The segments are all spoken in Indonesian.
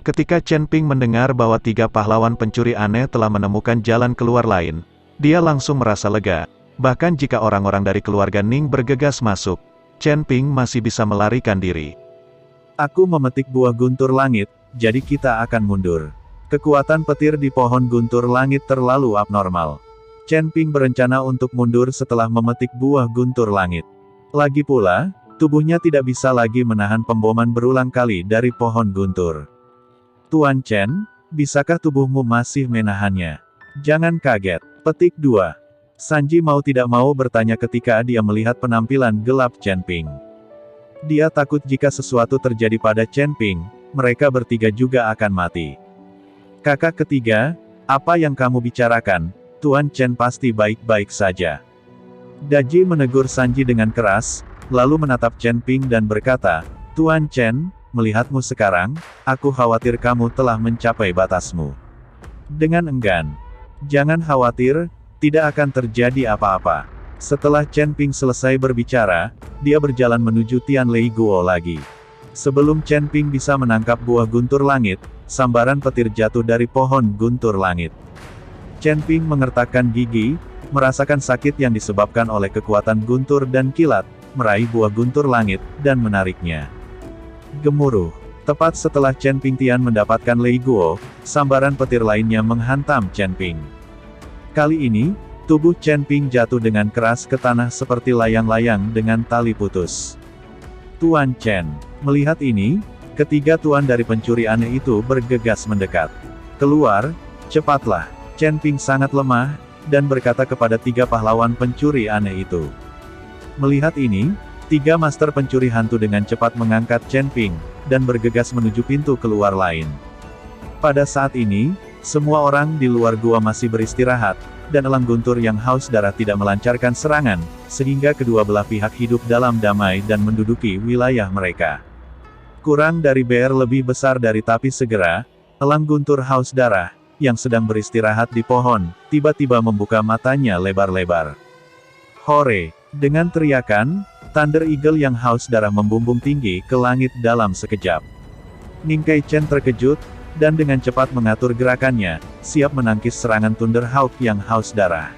Ketika Chen Ping mendengar bahwa 3 pahlawan pencuri aneh telah menemukan jalan keluar lain, dia langsung merasa lega. Bahkan jika orang-orang dari keluarga Ning bergegas masuk, Chen Ping masih bisa melarikan diri. Aku memetik buah guntur langit, jadi kita akan mundur. Kekuatan petir di pohon guntur langit terlalu abnormal. Chen Ping berencana untuk mundur setelah memetik buah guntur langit. Lagi pula, tubuhnya tidak bisa lagi menahan pemboman berulang kali dari pohon guntur. Tuan Chen, bisakah tubuhmu masih menahannya? Jangan kaget. Petik 2. Sanji mau tidak mau bertanya ketika dia melihat penampilan gelap Chen Ping. Dia takut jika sesuatu terjadi pada Chen Ping, mereka bertiga juga akan mati. Kakak ketiga, apa yang kamu bicarakan? Tuan Chen pasti baik-baik saja. Daji menegur Sanji dengan keras, lalu menatap Chen Ping dan berkata, Tuan Chen, melihatmu sekarang, aku khawatir kamu telah mencapai batasmu. Dengan enggan. Jangan khawatir, tidak akan terjadi apa-apa. Setelah Chen Ping selesai berbicara, dia berjalan menuju Tian Lei Guo lagi. Sebelum Chen Ping bisa menangkap buah guntur langit, sambaran petir jatuh dari pohon guntur langit. Chen Ping mengertakkan gigi, merasakan sakit yang disebabkan oleh kekuatan guntur dan kilat, meraih buah guntur langit, dan menariknya. Gemuruh. Tepat setelah Chen Ping Tian mendapatkan Lei Guo, sambaran petir lainnya menghantam Chen Ping. Kali ini, tubuh Chen Ping jatuh dengan keras ke tanah seperti layang-layang dengan tali putus. Tuan Chen. Melihat ini, ketiga tuan dari pencuri aneh itu bergegas mendekat. Keluar, cepatlah. Chen Ping sangat lemah, dan berkata kepada 3 pahlawan pencuri aneh itu. Melihat ini, 3 master pencuri hantu dengan cepat mengangkat Chen Ping, dan bergegas menuju pintu keluar lain. Pada saat ini, semua orang di luar gua masih beristirahat, dan elang guntur yang haus darah tidak melancarkan serangan, sehingga kedua belah pihak hidup dalam damai dan menduduki wilayah mereka. Kurang dari BR lebih besar dari tapi segera, elang guntur haus darah, yang sedang beristirahat di pohon, tiba-tiba membuka matanya lebar-lebar. Hore! Dengan teriakan, Thunder Eagle yang haus darah membumbung tinggi ke langit dalam sekejap. Ning Kai Chen terkejut, dan dengan cepat mengatur gerakannya, siap menangkis serangan Thunder Hawk yang haus darah.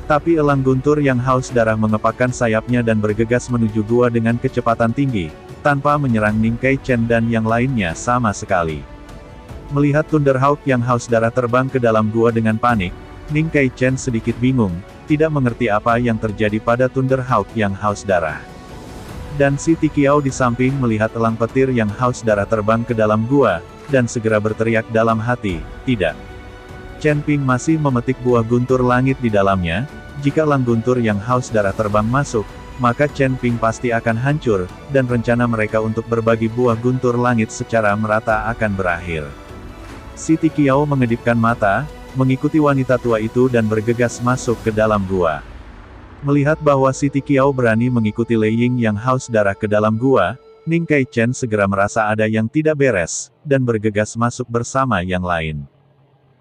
Tapi elang guntur yang haus darah mengepakkan sayapnya dan bergegas menuju gua dengan kecepatan tinggi, tanpa menyerang Ning Kai Chen dan yang lainnya sama sekali. Melihat Thunder Hawk yang haus darah terbang ke dalam gua dengan panik, Ning Kai Chen sedikit bingung, tidak mengerti apa yang terjadi pada Thunder Hawk yang haus darah. Dan si Tikiao di samping melihat elang petir yang haus darah terbang ke dalam gua, dan segera berteriak dalam hati, tidak. Chen Ping masih memetik buah guntur langit di dalamnya, jika elang guntur yang haus darah terbang masuk, maka Chen Ping pasti akan hancur, dan rencana mereka untuk berbagi buah guntur langit secara merata akan berakhir. Si Tikiao mengedipkan mata, mengikuti wanita tua itu dan bergegas masuk ke dalam gua. Melihat bahwa si Tikiao berani mengikuti Lei Ying yang haus darah ke dalam gua, Ning Kai Chen segera merasa ada yang tidak beres, dan bergegas masuk bersama yang lain.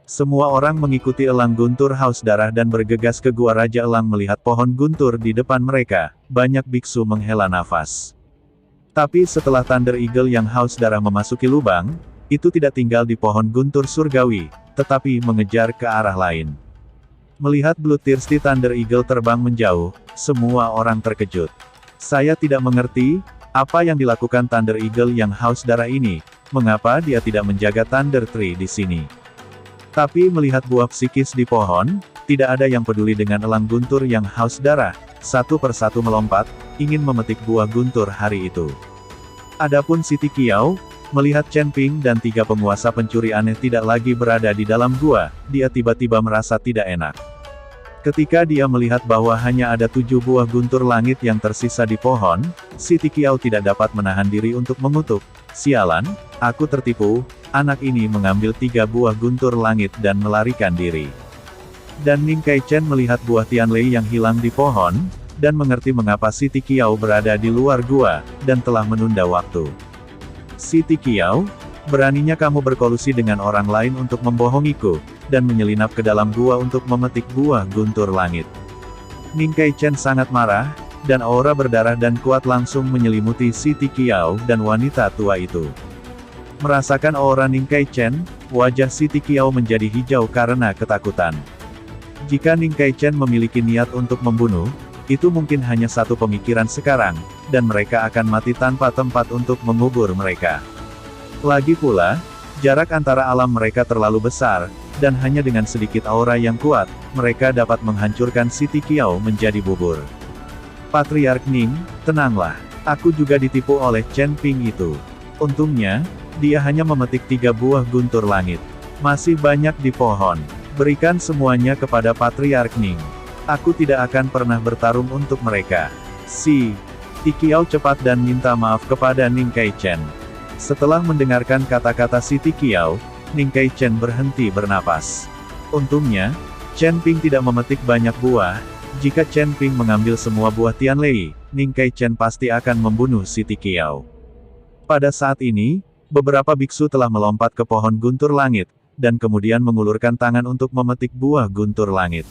Semua orang mengikuti elang guntur haus darah dan bergegas ke gua Raja Elang melihat pohon guntur di depan mereka, banyak biksu menghela nafas. Tapi setelah Thunder Eagle yang haus darah memasuki lubang, itu tidak tinggal di pohon guntur surgawi, tetapi mengejar ke arah lain. Melihat Bloodthirsty Thunder Eagle terbang menjauh, semua orang terkejut. Saya tidak mengerti, apa yang dilakukan Thunder Eagle yang haus darah ini, mengapa dia tidak menjaga Thunder Tree di sini. Tapi melihat buah psikis di pohon, tidak ada yang peduli dengan elang guntur yang haus darah, satu persatu melompat, ingin memetik buah guntur hari itu. Adapun si Tikiao, melihat Chen Ping dan 3 penguasa pencuri aneh tidak lagi berada di dalam gua, dia tiba-tiba merasa tidak enak. Ketika dia melihat bahwa hanya ada 7 buah guntur langit yang tersisa di pohon, si Tikiao tidak dapat menahan diri untuk mengutuk, sialan, aku tertipu, anak ini mengambil 3 buah guntur langit dan melarikan diri. Dan Ning Kai Chen melihat buah Tian Lei yang hilang di pohon, dan mengerti mengapa si Tikiao berada di luar gua, dan telah menunda waktu. Si Tikiao, beraninya kamu berkolusi dengan orang lain untuk membohongiku, dan menyelinap ke dalam gua untuk memetik buah guntur langit. Ning Kai Chen sangat marah, dan aura berdarah dan kuat langsung menyelimuti si Tikiao dan wanita tua itu. Merasakan aura Ning Kai-chen, wajah Siti Qiao menjadi hijau karena ketakutan. Jika Ning Kai-chen memiliki niat untuk membunuh, itu mungkin hanya satu pemikiran sekarang, dan mereka akan mati tanpa tempat untuk mengubur mereka. Lagi pula, jarak antara alam mereka terlalu besar, dan hanya dengan sedikit aura yang kuat, mereka dapat menghancurkan Siti Qiao menjadi bubur. Patriark Ning, tenanglah. Aku juga ditipu oleh Chen Ping itu. Untungnya, dia hanya memetik 3 buah guntur langit. Masih banyak di pohon. Berikan semuanya kepada Patriark Ning. Aku tidak akan pernah bertarung untuk mereka. Siti Qiao cepat dan minta maaf kepada Ning Kai-chen. Setelah mendengarkan kata-kata Siti Qiao, Ning Kai-chen berhenti bernapas. Untungnya, Chen Ping tidak memetik banyak buah. Jika Chen Ping mengambil semua buah Tianlei, Ning Kai-chen pasti akan membunuh Siti Qiao. Pada saat ini, beberapa biksu telah melompat ke pohon guntur langit, dan kemudian mengulurkan tangan untuk memetik buah guntur langit.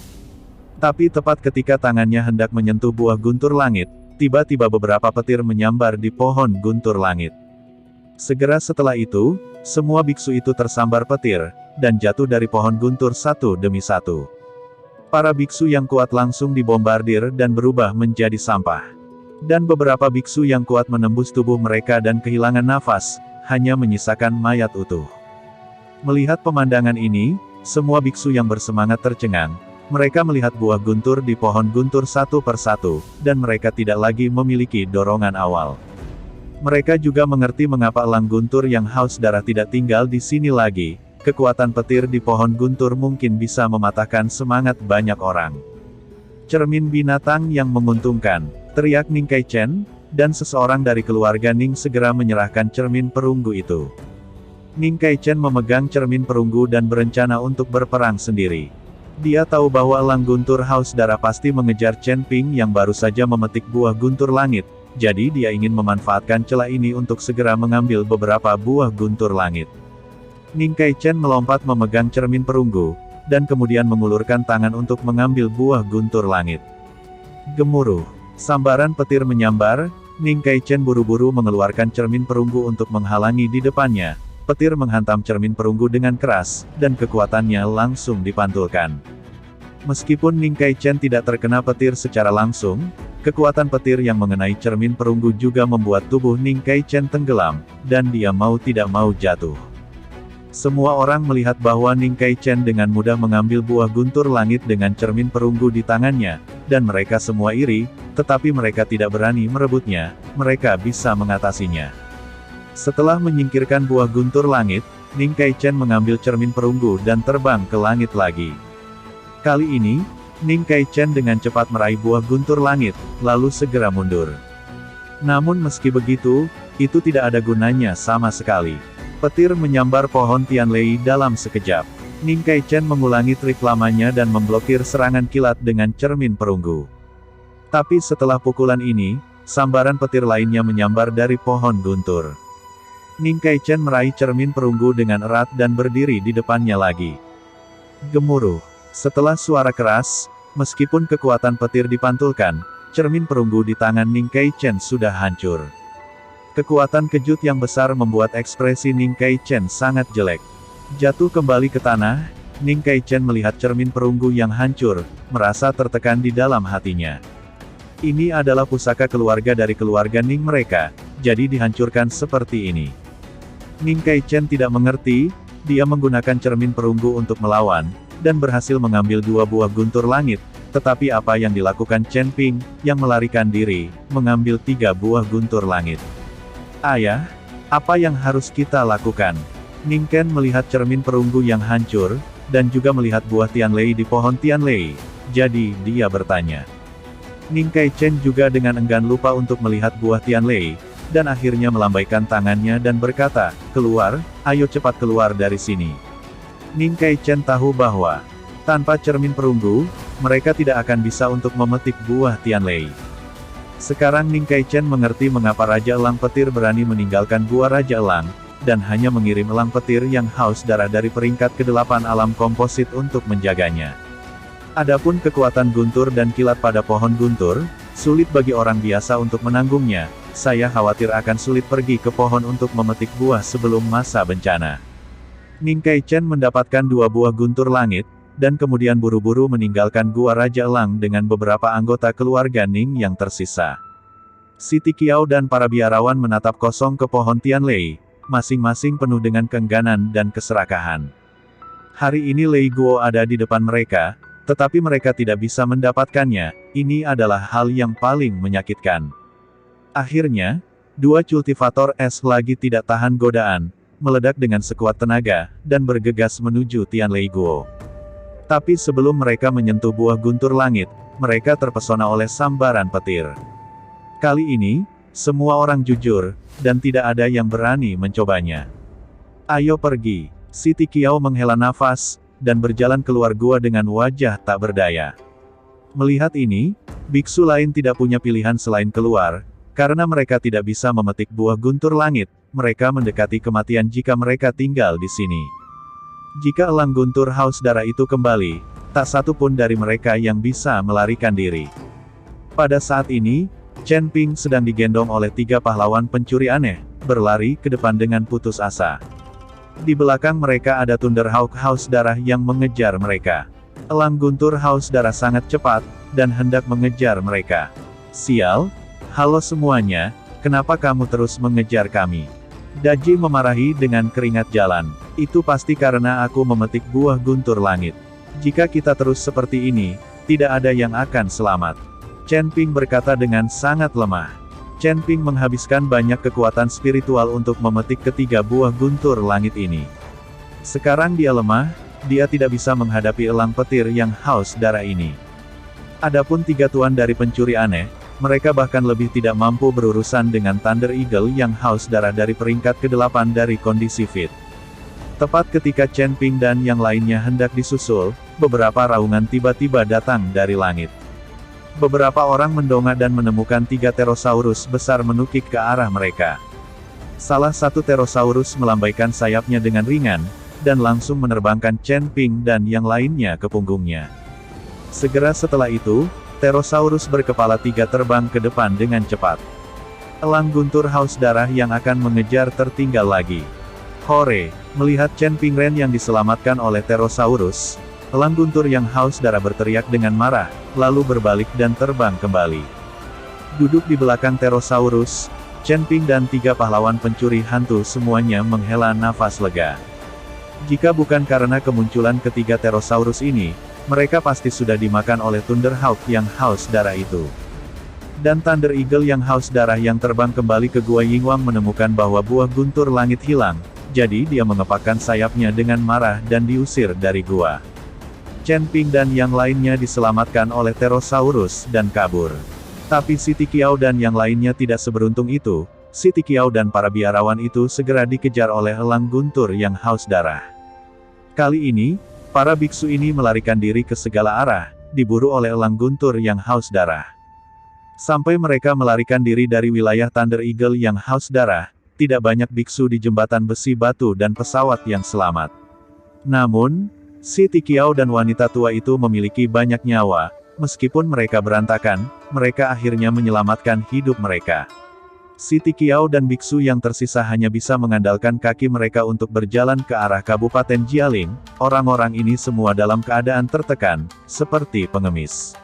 Tapi tepat ketika tangannya hendak menyentuh buah guntur langit, tiba-tiba beberapa petir menyambar di pohon guntur langit. Segera setelah itu, semua biksu itu tersambar petir, dan jatuh dari pohon guntur satu demi satu. Para biksu yang kuat langsung dibombardir dan berubah menjadi sampah. Dan beberapa biksu yang kuat menembus tubuh mereka dan kehilangan nafas, hanya menyisakan mayat utuh. Melihat pemandangan ini, semua biksu yang bersemangat tercengang. Mereka melihat buah guntur di pohon guntur satu persatu, dan mereka tidak lagi memiliki dorongan awal. Mereka juga mengerti mengapa elang guntur yang haus darah tidak tinggal di sini lagi. Kekuatan petir di pohon guntur mungkin bisa mematahkan semangat banyak orang. Cermin binatang yang menguntungkan, teriak Ning Kai-chen, dan seseorang dari keluarga Ning segera menyerahkan cermin perunggu itu. Ning Kai-chen memegang cermin perunggu dan berencana untuk berperang sendiri. Dia tahu bahwa elang guntur haus darah pasti mengejar Chen Ping yang baru saja memetik buah guntur langit, jadi dia ingin memanfaatkan celah ini untuk segera mengambil beberapa buah guntur langit. Ning Kai-chen melompat memegang cermin perunggu, dan kemudian mengulurkan tangan untuk mengambil buah guntur langit. Gemuruh. Sambaran petir menyambar, Ning Kai-chen buru-buru mengeluarkan cermin perunggu untuk menghalangi di depannya. Petir menghantam cermin perunggu dengan keras, dan kekuatannya langsung dipantulkan. Meskipun Ning Kai-chen tidak terkena petir secara langsung, kekuatan petir yang mengenai cermin perunggu juga membuat tubuh Ning Kai-chen tenggelam, dan dia mau tidak mau jatuh. Semua orang melihat bahwa Ning Kai-chen dengan mudah mengambil buah guntur langit dengan cermin perunggu di tangannya, dan mereka semua iri, tetapi mereka tidak berani merebutnya, mereka bisa mengatasinya. Setelah menyingkirkan buah guntur langit, Ning Kai-chen mengambil cermin perunggu dan terbang ke langit lagi. Kali ini, Ning Kai-chen dengan cepat meraih buah guntur langit, lalu segera mundur. Namun meski begitu, itu tidak ada gunanya sama sekali. Petir menyambar pohon Tianlei dalam sekejap. Ning Kai-chen mengulangi trik lamanya dan memblokir serangan kilat dengan cermin perunggu. Tapi setelah pukulan ini, sambaran petir lainnya menyambar dari pohon guntur. Ning Kai-chen meraih cermin perunggu dengan erat dan berdiri di depannya lagi. Gemuruh. Setelah suara keras, meskipun kekuatan petir dipantulkan, cermin perunggu di tangan Ning Kai-chen sudah hancur. Kekuatan kejut yang besar membuat ekspresi Ning Kai-chen sangat jelek. Jatuh kembali ke tanah, Ning Kai-chen melihat cermin perunggu yang hancur, merasa tertekan di dalam hatinya. Ini adalah pusaka keluarga dari keluarga Ning mereka, jadi dihancurkan seperti ini. Ning Kai-chen tidak mengerti, dia menggunakan cermin perunggu untuk melawan, dan berhasil mengambil 2 buah guntur langit, tetapi apa yang dilakukan Chen Ping, yang melarikan diri, mengambil 3 buah guntur langit. Ayah, apa yang harus kita lakukan? Ning Ken melihat cermin perunggu yang hancur, dan juga melihat buah Tianlei di pohon Tianlei, jadi dia bertanya. Ning Kai-chen juga dengan enggan lupa untuk melihat buah Tianlei, dan akhirnya melambaikan tangannya dan berkata, "Keluar, ayo cepat keluar dari sini." Ning Kai-chen tahu bahwa, tanpa cermin perunggu, mereka tidak akan bisa untuk memetik buah Tianlei. Sekarang Ning Kai-chen mengerti mengapa Raja Elang Petir berani meninggalkan Gua Raja Elang, dan hanya mengirim elang petir yang haus darah dari peringkat ke-8 alam komposit untuk menjaganya. Adapun kekuatan guntur dan kilat pada pohon guntur, Sulit bagi orang biasa untuk menanggungnya, saya khawatir akan sulit pergi ke pohon untuk memetik buah sebelum masa bencana. Ning Kaichen mendapatkan 2 buah guntur langit, dan kemudian buru-buru meninggalkan Gua Raja Elang dengan beberapa anggota keluarga Ning yang tersisa. Siti Qiao dan para biarawan menatap kosong ke pohon Tianlei, masing-masing penuh dengan keengganan dan keserakahan. Hari ini Lei Guo ada di depan mereka, tetapi mereka tidak bisa mendapatkannya. Ini adalah hal yang paling menyakitkan. Akhirnya, 2 kultivator es lagi tidak tahan godaan, meledak dengan sekuat tenaga, dan bergegas menuju Tianlei Guo. Tapi sebelum mereka menyentuh buah guntur langit, mereka terpesona oleh sambaran petir. Kali ini, semua orang jujur, dan tidak ada yang berani mencobanya. Ayo pergi. Siti Qiao menghela nafas, dan berjalan keluar gua dengan wajah tak berdaya. Melihat ini, biksu lain tidak punya pilihan selain keluar, karena mereka tidak bisa memetik buah guntur langit, mereka mendekati kematian jika mereka tinggal di sini. Jika elang guntur haus darah itu kembali, tak satu pun dari mereka yang bisa melarikan diri. Pada saat ini, Chen Ping sedang digendong oleh 3 pahlawan pencuri aneh, berlari ke depan dengan putus asa. Di belakang mereka ada Thunderhawk haus darah yang mengejar mereka. Elang guntur haus darah sangat cepat, dan hendak mengejar mereka. Sial! Halo semuanya, kenapa kamu terus mengejar kami? Daji memarahi dengan keringat jalan. Itu pasti karena aku memetik buah guntur langit. Jika kita terus seperti ini, tidak ada yang akan selamat. Chen Ping berkata dengan sangat lemah. Chen Ping menghabiskan banyak kekuatan spiritual untuk memetik ketiga buah guntur langit ini. Sekarang dia lemah, dia tidak bisa menghadapi elang petir yang haus darah ini. Adapun 3 tuan dari pencuri aneh, mereka bahkan lebih tidak mampu berurusan dengan Thunder Eagle yang haus darah dari peringkat ke-8 dari kondisi fit. Tepat ketika Chen Ping dan yang lainnya hendak disusul, beberapa raungan tiba-tiba datang dari langit. Beberapa orang mendongak dan menemukan 3 Pterosaurus besar menukik ke arah mereka. Salah satu Pterosaurus melambaikan sayapnya dengan ringan, dan langsung menerbangkan Chen Ping dan yang lainnya ke punggungnya. Segera setelah itu, Pterosaurus berkepala 3 terbang ke depan dengan cepat. Elang guntur haus darah yang akan mengejar tertinggal lagi. Hore! Melihat Chen Ping Ren yang diselamatkan oleh Pterosaurus, elang guntur yang haus darah berteriak dengan marah, lalu berbalik dan terbang kembali. Duduk di belakang Pterosaurus, Chen Ping dan 3 pahlawan pencuri hantu semuanya menghela nafas lega. Jika bukan karena kemunculan ketiga Pterosaurus ini, mereka pasti sudah dimakan oleh Thunderhawk yang haus darah itu. Dan Thunder Eagle yang haus darah yang terbang kembali ke Gua Yingwang menemukan bahwa buah guntur langit hilang, jadi dia mengepakkan sayapnya dengan marah dan diusir dari gua. Chen Ping dan yang lainnya diselamatkan oleh Pterosaurus dan kabur. Tapi Siti Qiao dan yang lainnya tidak seberuntung itu. Siti Qiao dan para biarawan itu segera dikejar oleh elang guntur yang haus darah. Kali ini, para biksu ini melarikan diri ke segala arah, diburu oleh elang guntur yang haus darah. Sampai mereka melarikan diri dari wilayah Thunder Eagle yang haus darah, tidak banyak biksu di jembatan besi batu dan pesawat yang selamat. Namun, Siti Qiao dan wanita tua itu memiliki banyak nyawa, meskipun mereka berantakan, mereka akhirnya menyelamatkan hidup mereka. Siti Qiao dan biksu yang tersisa hanya bisa mengandalkan kaki mereka untuk berjalan ke arah Kabupaten Jialing. Orang-orang ini semua dalam keadaan tertekan, seperti pengemis.